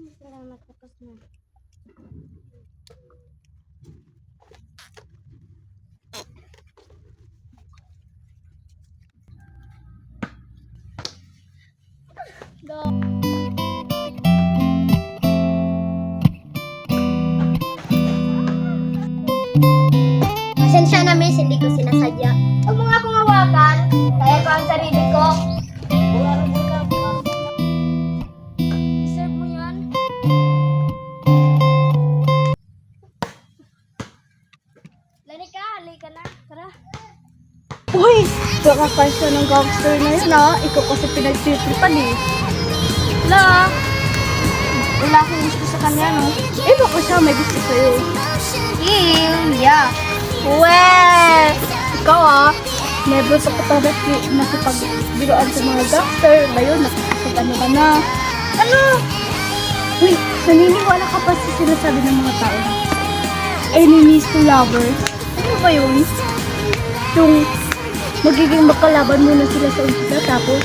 Salamat, tapos na. Pasensya na, miss, hindi ko sinasadya. Huwag mo nga akong hawakan. Kaya ko ang sarili ko. Deserve mo yan. Lanika, halika na. Tara. Uy! Baka kasya ng gangster na yun ah. Ikaw kasi pinagtitripan eh. La! Wala akong gusto sa kanya no. Eh baka siya may gusto sa'yo. Yeah. Weh! Ikaw ah. Never sa katabat nakipagbiroan sa mga gangster. Ngayon, nakikipag ano ka na. Ano? Uy, naniniwala ka pa sa sinasabi ng mga tao na enemies to lovers. Ano ba yun? Yung magiging magkalaban muna sila sa umpisa tapos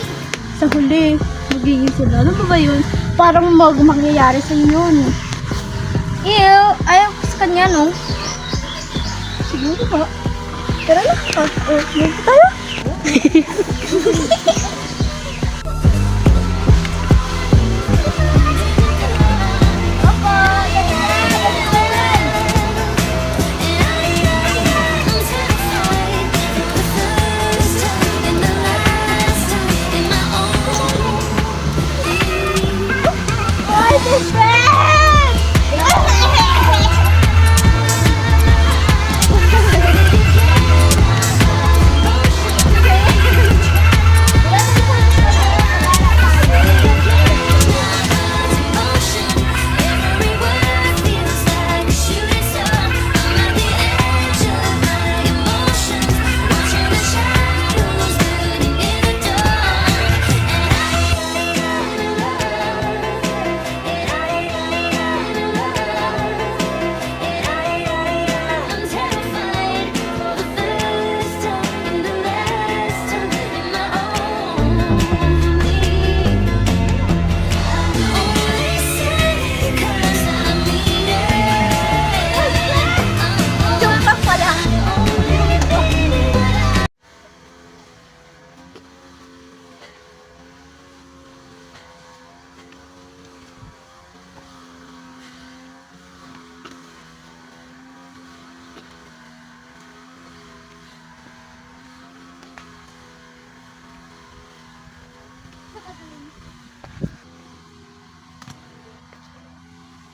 sa huli magiging sila. Ano ba yun? Parang mangyayari sa inyo yun. Ew, ayaw ko sa kanya, no? Siguro ba? Tara na. Mag tayo.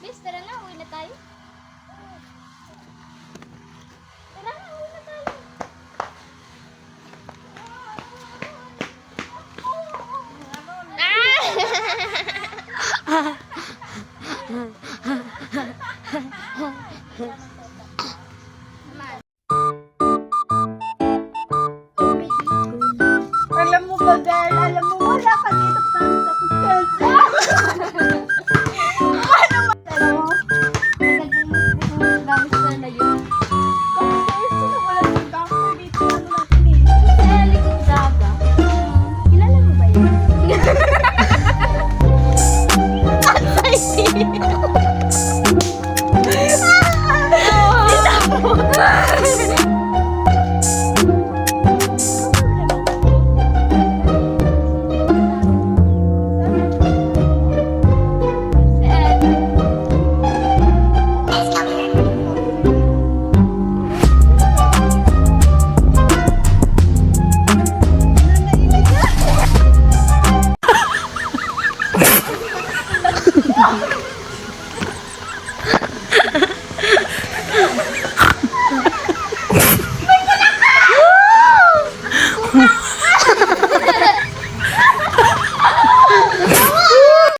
Miss, tara na, uwi na tayo. Tara na, uwi na tayo. Ah!